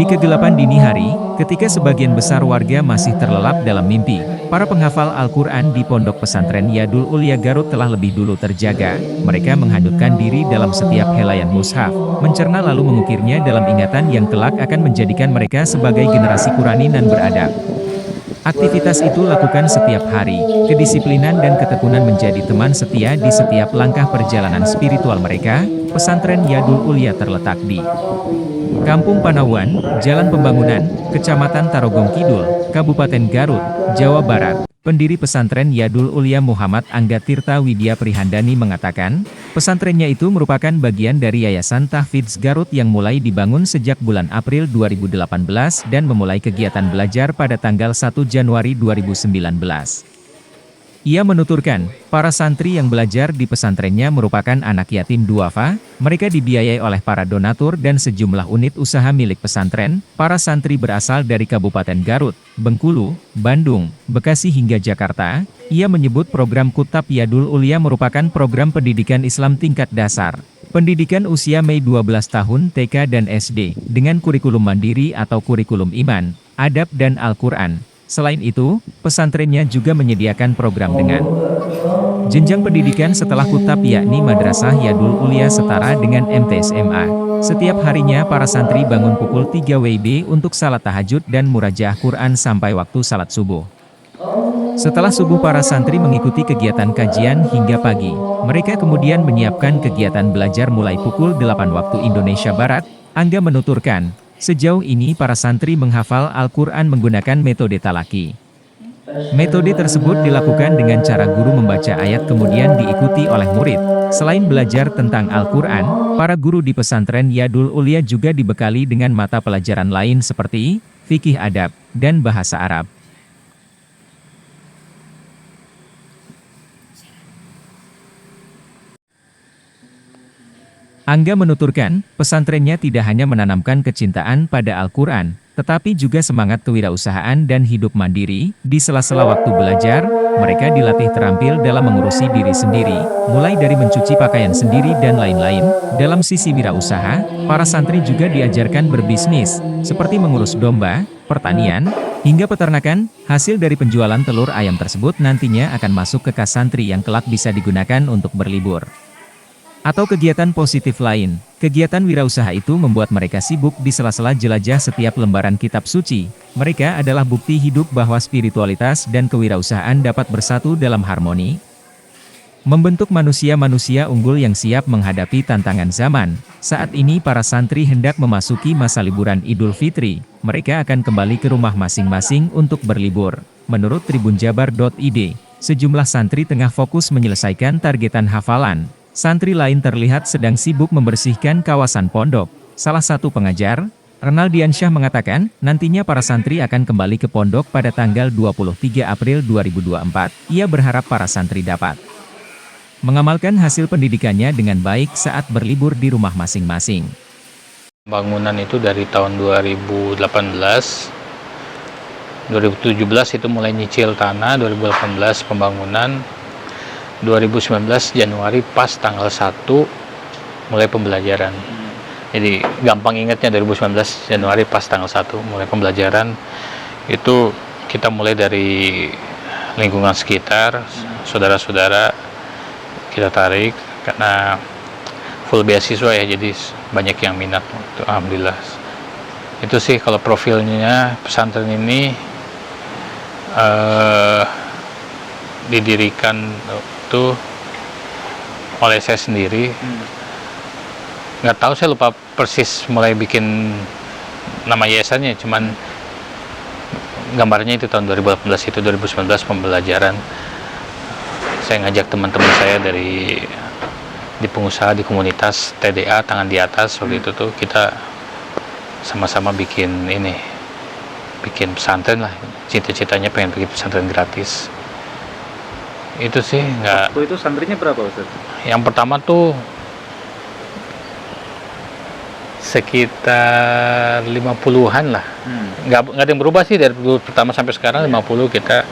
Di kegelapan dini hari, ketika sebagian besar warga masih terlelap dalam mimpi, para penghafal Al-Quran di Pondok Pesantren Yadul Ulia Garut telah lebih dulu terjaga. Mereka menghanyutkan diri dalam setiap helaian mushaf, mencerna lalu mengukirnya dalam ingatan yang kelak akan menjadikan mereka sebagai generasi Qurani nan beradab. Aktivitas itu lakukan setiap hari, kedisiplinan dan ketekunan menjadi teman setia di setiap langkah perjalanan spiritual mereka. Pesantren Yadul Ulia terletak di Kampung Panawan, Jalan Pembangunan, Kecamatan Tarogong Kidul, Kabupaten Garut, Jawa Barat. Pendiri pesantren Yadul Ulia Muhammad Angga Tirta Widya Prihandani mengatakan, pesantrennya itu merupakan bagian dari Yayasan Tahfidz Garut yang mulai dibangun sejak bulan April 2018 dan memulai kegiatan belajar pada tanggal 1 Januari 2019. Ia menuturkan, para santri yang belajar di pesantrennya merupakan anak yatim duafa, mereka dibiayai oleh para donatur dan sejumlah unit usaha milik pesantren. Para santri berasal dari Kabupaten Garut, Bengkulu, Bandung, Bekasi hingga Jakarta. Ia menyebut program Kutab Yadul Ulia merupakan program pendidikan Islam tingkat dasar. Pendidikan usia Mei 12 tahun TK dan SD, dengan kurikulum mandiri atau kurikulum iman, adab dan Al-Quran. Selain itu, pesantrennya juga menyediakan program dengan jenjang pendidikan setelah kutab yakni Madrasah Yadul Ulia setara dengan MTSMA. Setiap harinya para santri bangun pukul 3 WIB untuk salat tahajud dan murajaah Quran sampai waktu salat subuh. Setelah subuh para santri mengikuti kegiatan kajian hingga pagi. Mereka kemudian menyiapkan kegiatan belajar mulai pukul 8 waktu Indonesia Barat. Angga menuturkan, sejauh ini para santri menghafal Al-Quran menggunakan metode talaki. Metode tersebut dilakukan dengan cara guru membaca ayat kemudian diikuti oleh murid. Selain belajar tentang Al-Quran, para guru di pesantren Yadul Ulia juga dibekali dengan mata pelajaran lain seperti fikih adab dan bahasa Arab. Angga menuturkan, pesantrennya tidak hanya menanamkan kecintaan pada Al-Quran, tetapi juga semangat kewirausahaan dan hidup mandiri. Di sela-sela waktu belajar, mereka dilatih terampil dalam mengurusi diri sendiri, mulai dari mencuci pakaian sendiri dan lain-lain. Dalam sisi wirausaha, para santri juga diajarkan berbisnis, seperti mengurus domba, pertanian, hingga peternakan. Hasil dari penjualan telur ayam tersebut nantinya akan masuk ke kas santri yang kelak bisa digunakan untuk berlibur atau kegiatan positif lain. Kegiatan wirausaha itu membuat mereka sibuk di sela-sela jelajah setiap lembaran kitab suci. Mereka adalah bukti hidup bahwa spiritualitas dan kewirausahaan dapat bersatu dalam harmoni, membentuk manusia-manusia unggul yang siap menghadapi tantangan zaman. Saat ini para santri hendak memasuki masa liburan Idul Fitri. Mereka akan kembali ke rumah masing-masing untuk berlibur. Menurut tribunjabar.id, sejumlah santri tengah fokus menyelesaikan targetan hafalan. Santri lain terlihat sedang sibuk membersihkan kawasan pondok. Salah satu pengajar, Renaldiansyah mengatakan, nantinya para santri akan kembali ke pondok pada tanggal 23 April 2024. Ia berharap para santri dapat mengamalkan hasil pendidikannya dengan baik saat berlibur di rumah masing-masing. Bangunan itu dari tahun 2018, 2017 itu mulai nyicil tanah, 2018 pembangunan, 2019 Januari pas tanggal 1 mulai pembelajaran. Jadi gampang ingatnya 2019 Januari pas tanggal 1 mulai pembelajaran. Itu kita mulai dari lingkungan sekitar, saudara-saudara kita tarik karena full beasiswa ya, jadi banyak yang minat. Alhamdulillah. Itu sih kalau profilnya pesantren ini didirikan itu oleh saya sendiri. Nggak tahu, saya lupa persis mulai bikin nama yayasannya, cuman gambarnya itu tahun 2018, itu 2019 pembelajaran. Saya ngajak teman-teman saya di pengusaha, di komunitas TDA Tangan di Atas, waktu itu tuh kita sama-sama bikin pesantren lah. Cita-citanya pengen bikin pesantren gratis. Itu sih nggak. Waktu itu santrinya berapa, Ustaz? Yang pertama tuh sekitar 50-an lah. Nggak ada yang berubah sih dari dulu pertama sampai sekarang. 50 kita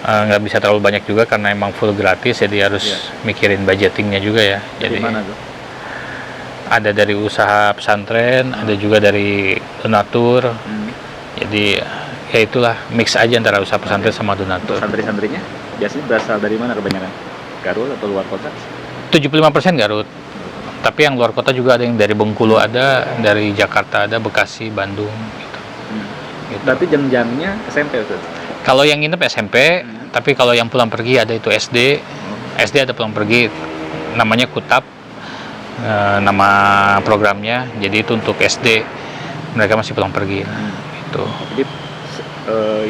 nggak bisa terlalu banyak juga karena emang full gratis, jadi harus mikirin budgetingnya juga ya. Jadi mana tuh? ada dari usaha pesantren, ada juga dari donatur. Jadi ya itulah mix aja antara usaha pesantren sama donatur. Santri-santrinya biasanya berasal dari mana kebanyakan? Garut atau luar kota? 75% Garut. Tapi yang luar kota juga ada, yang dari Bengkulu ada, dari Jakarta ada, Bekasi, Bandung gitu. Gitu. Berarti jam-jamnya SMP Ustaz? Kalau yang nginep SMP, tapi kalau yang pulang pergi ada itu SD. SD ada pulang pergi, namanya Kutab, nama programnya. Jadi itu untuk SD, mereka masih pulang pergi. Gitu. Jadi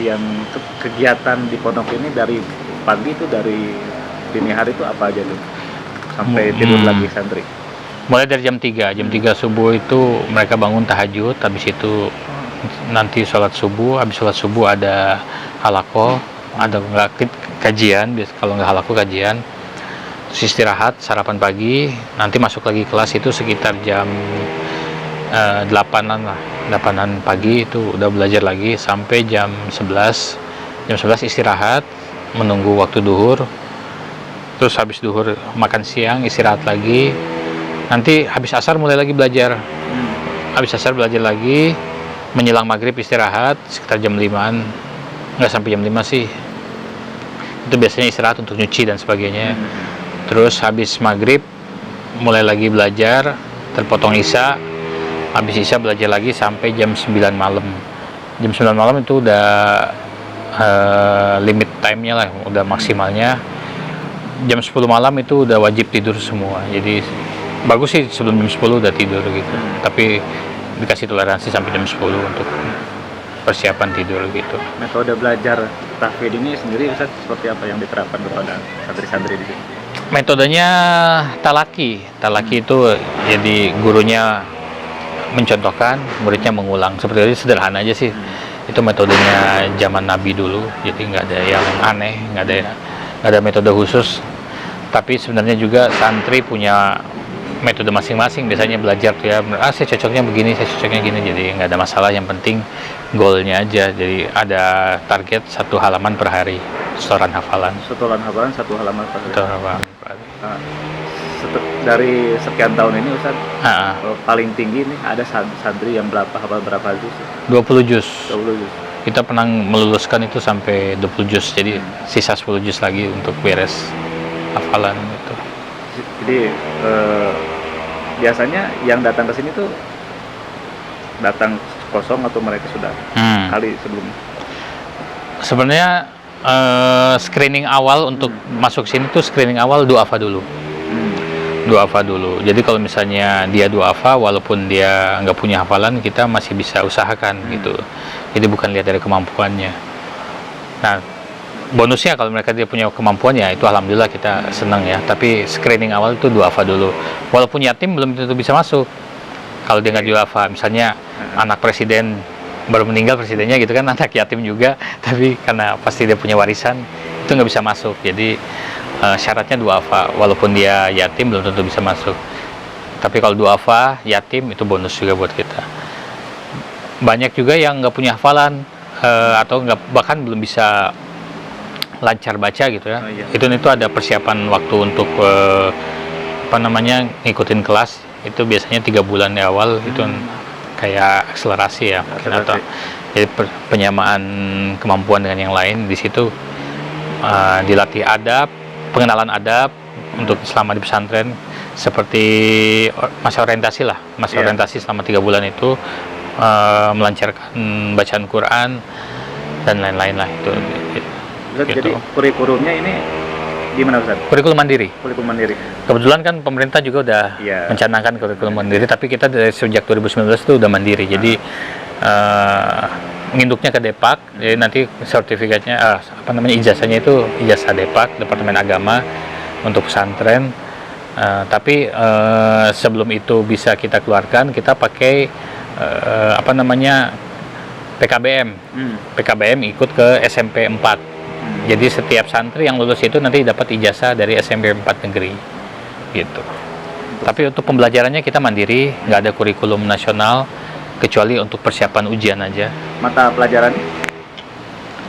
yang kegiatan di pondok ini dari pagi itu, dari dini hari itu apa aja tuh? Sampai tidur lagi santri? Mulai dari jam 3 subuh itu mereka bangun tahajud, habis itu nanti sholat subuh, habis sholat subuh ada halaqah, ada nggak kajian, kalau nggak halaqah kajian, terus istirahat, sarapan pagi, nanti masuk lagi kelas itu sekitar jam 8-an lah, 8-an pagi itu udah belajar lagi sampai jam 11. Jam 11 istirahat, menunggu waktu duhur, terus habis duhur makan siang, istirahat lagi, nanti habis asar mulai lagi belajar. Habis asar belajar lagi, menjelang maghrib istirahat sekitar jam 5-an, nggak sampai jam 5 sih, itu biasanya istirahat untuk nyuci dan sebagainya. Terus habis maghrib mulai lagi belajar, terpotong isya, habis isya belajar lagi sampai jam 9 malam. Jam 9 malam itu udah limit time-nya lah, udah maksimalnya. Jam 10 malam itu udah wajib tidur semua, jadi bagus sih sebelum jam 10 udah tidur gitu. Tapi dikasih toleransi sampai jam 10 untuk persiapan tidur gitu. Metode belajar tahfidz ini sendiri Ustaz seperti apa yang diterapkan kepada santri-santri di sini? Metodenya talaki itu jadi gurunya mencontohkan, muridnya mengulang. Seperti itu, sederhana aja sih. Itu metodenya zaman Nabi dulu, jadi nggak ada yang aneh, nggak ada metode khusus. Tapi sebenarnya juga santri punya metode masing-masing. Biasanya belajar tuh ya, saya cocoknya begini, saya cocoknya gini, jadi nggak ada masalah. Yang penting goalnya aja. Jadi ada target 1 halaman per hari, setoran hafalan. Setoran hafalan 1 halaman per hari. Setoran hafalan per hari. Dari sekian tahun ini Ustaz, paling tinggi nih ada santri yang hafal berapa juz? 20 juz. 20 juz. Kita pernah meluluskan itu sampai 20 juz, jadi sisa 10 juz lagi untuk beres hafalan itu. Jadi biasanya yang datang ke sini tuh datang kosong atau mereka sudah kali sebelumnya? Sebenarnya screening awal untuk masuk sini tuh screening awal duafa dulu. Duafa dulu. Jadi kalau misalnya dia duafa, walaupun dia nggak punya hafalan, kita masih bisa usahakan gitu. Jadi bukan lihat dari kemampuannya. Nah, bonusnya kalau mereka dia punya kemampuan ya itu alhamdulillah kita senang ya. Tapi screening awal itu duafa dulu. Walaupun yatim belum tentu bisa masuk. Kalau dia nggak duafa, misalnya anak presiden baru meninggal presidennya gitu kan, anak yatim juga, tapi karena pasti dia punya warisan itu nggak bisa masuk. Jadi syaratnya duafa, walaupun dia yatim belum tentu bisa masuk. Tapi kalau duafa yatim itu bonus juga buat kita. Banyak juga yang nggak punya hafalan atau bahkan belum bisa lancar baca gitu ya. Itu ada persiapan waktu untuk ngikutin kelas. Itu biasanya 3 bulan di awal itu kayak akselerasi ya, atau jadi penyamaan kemampuan dengan yang lain. Di situ dilatih adab, pengenalan adab untuk selama di pesantren, seperti masa orientasi lah, orientasi selama 3 bulan itu, melancarkan bacaan Quran dan lain-lain lah itu. Jadi kurikulumnya ini gimana Ustaz? Kurikulum mandiri. Kurikulum mandiri. Kebetulan kan pemerintah juga udah mencanangkan kurikulum mandiri, tapi kita dari sejak 2019 itu udah mandiri. Jadi nginduknya ke Depak, jadi nanti sertifikatnya ijazahnya itu ijazah Depak, Departemen Agama untuk pesantren. Tapi sebelum itu bisa kita keluarkan, kita pakai PKBM. PKBM ikut ke SMP 4. Jadi setiap santri yang lulus itu nanti dapat ijazah dari SMP 4 negeri gitu. Tapi untuk pembelajarannya kita mandiri, nggak ada kurikulum nasional kecuali untuk persiapan ujian aja. Mata pelajaran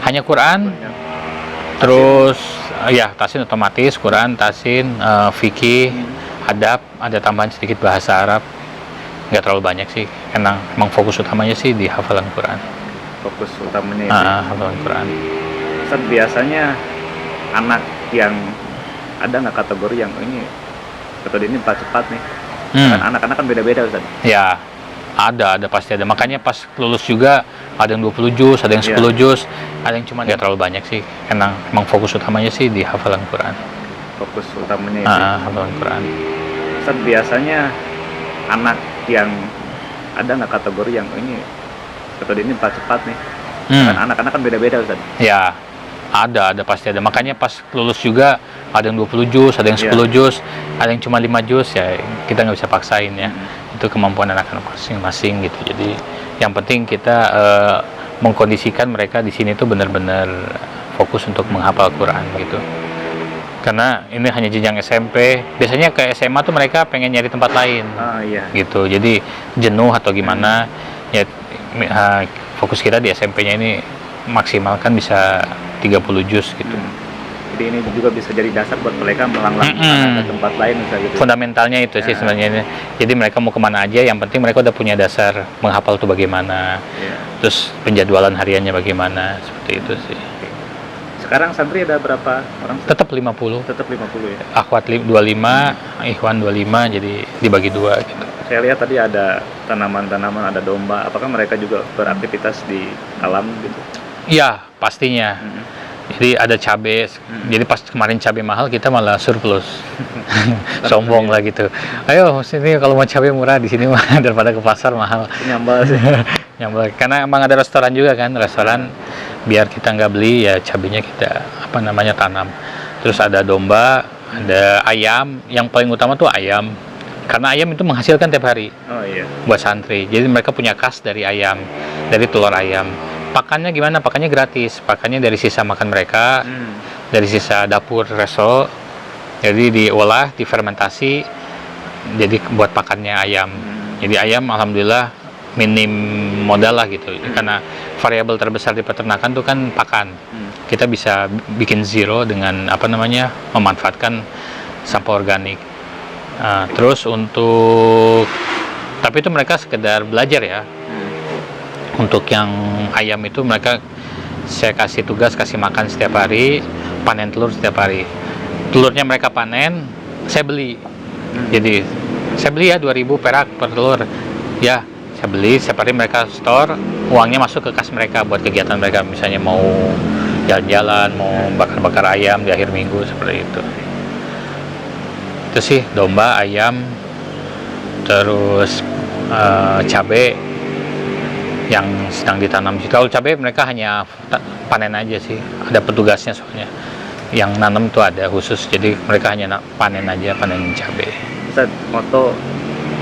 hanya Quran, terus ya tasin otomatis, Quran, tasin, fikih, adab, ada tambahan sedikit bahasa Arab nggak terlalu banyak sih, karena emang fokus utamanya sih di hafalan Quran. Fokus utamanya itu. Hafalan Quran. Ustaz, biasanya anak yang ada nggak kategori yang ini metode ini cepat nih? Kan anak-anak kan beda-beda Ustaz. Ya, ada pasti ada. Makanya pas lulus juga ada yang 20 juz, ada yang 10 juz, ada yang cuma nggak terlalu banyak sih, karena emang fokus utamanya sih di hafalan Quran. Fokus utamanya itu. Hafalan Quran. Ustaz, biasanya anak yang ada nggak kategori yang ini metode ini cepat nih? Kan anak-anak kan beda-beda Ustaz. Ya, ada pasti ada. Makanya pas lulus juga ada yang 20 juz, ada yang 10 juz, ada yang cuma 5 juz, ya kita nggak bisa paksain ya. Itu kemampuan anak-anak masing-masing gitu. Jadi yang penting kita mengkondisikan mereka di sini tuh benar-benar fokus untuk menghafal Quran gitu. Karena ini hanya jenjang SMP, biasanya ke SMA tuh mereka pengen nyari tempat lain. Gitu. Jadi jenuh atau gimana, ya fokus kita di SMP-nya ini maksimalkan bisa 30 juz gitu. Jadi ini juga bisa jadi dasar buat mereka melanglang ke tempat lain misalnya gitu. Fundamentalnya itu sih sebenarnya ini. Jadi mereka mau kemana aja, yang penting mereka udah punya dasar menghafal tuh bagaimana. Terus penjadwalan hariannya bagaimana, seperti itu sih. Sekarang santri ada berapa orang? Tetap 50. Tetap 50 ya. Akhwat 25, Ikhwan 25, jadi dibagi 2 gitu. Saya lihat tadi ada tanaman-tanaman, ada domba. Apakah mereka juga beraktivitas di alam gitu? Iya, pastinya. Jadi ada cabai. Jadi pas kemarin cabai mahal, kita malah surplus. Sombong lah gitu. Ayo sini kalau mau cabai murah di sini mah daripada ke pasar mahal. Nyambal sih. Nyambal. Karena emang ada restoran juga kan, restoran biar kita nggak beli ya cabainya kita tanam. Terus ada domba, ada ayam. Yang paling utama tuh ayam. Karena ayam itu menghasilkan tiap hari. Buat santri. Jadi mereka punya kas dari ayam, dari telur ayam. Pakannya gimana? Pakannya gratis. Pakannya dari sisa makan mereka, dari sisa dapur resto. Jadi diolah, difermentasi, jadi buat pakannya ayam. Jadi ayam alhamdulillah minim modal lah gitu. Karena variabel terbesar di peternakan itu kan pakan. Kita bisa bikin zero dengan memanfaatkan sampah organik. Terus tapi itu mereka sekedar belajar ya. Untuk yang ayam itu saya kasih tugas, kasih makan setiap hari, panen telur setiap hari. Telurnya mereka panen, saya beli. Jadi saya beli ya 2.000 perak per telur. Ya, saya beli, setiap hari mereka store, uangnya masuk ke kas mereka buat kegiatan mereka. Misalnya mau jalan-jalan, mau bakar-bakar ayam di akhir minggu, seperti itu. Itu sih, domba, ayam, terus cabai yang sedang ditanam. Kalau cabai mereka hanya panen aja sih, ada petugasnya soalnya. Yang nanam itu ada khusus, jadi mereka hanya panen aja, panen cabai. Ustaz, moto,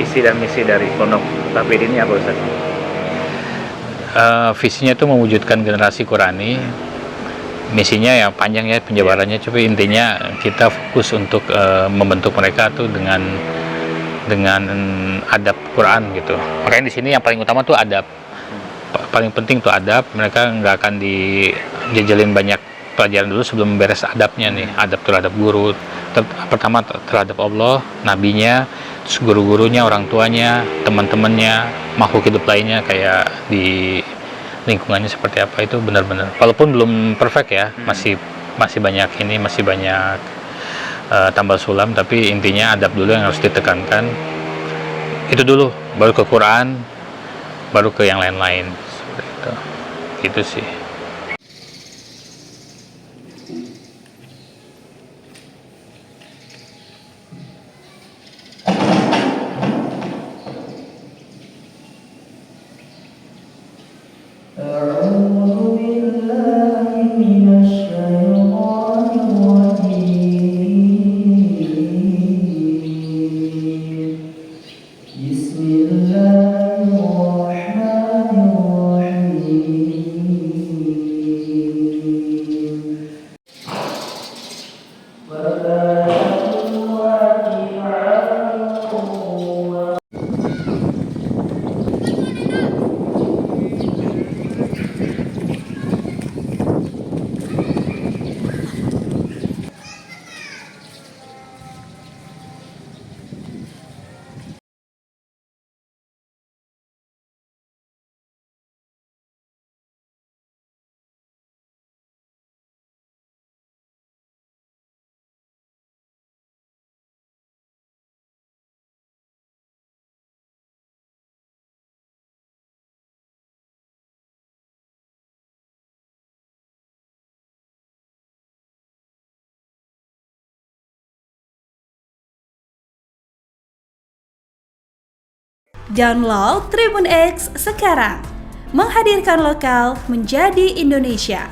isi dan misi dari Pondok Tauhid ini apa Ustaz? Visinya itu mewujudkan generasi Qurani. Misinya ya panjang ya penjabarannya, tapi intinya kita fokus untuk membentuk mereka tuh dengan adab Quran gitu. Makanya di sini yang paling utama tuh adab. Paling penting tuh adab. Mereka nggak akan dijajalin banyak pelajaran dulu sebelum beres adabnya nih. Adab terhadap guru, pertama terhadap Allah, nabinya, terus guru-gurunya, orang tuanya, teman-temannya, makhluk hidup lainnya kayak di lingkungannya seperti apa. Itu benar-benar walaupun belum perfect ya, masih banyak tambal sulam, tapi intinya adab dulu yang harus ditekankan. Itu dulu, baru ke Quran, baru ke yang lain-lain. Seperti itu. Gitu sih. Download Tribun X sekarang. Menghadirkan lokal menjadi Indonesia.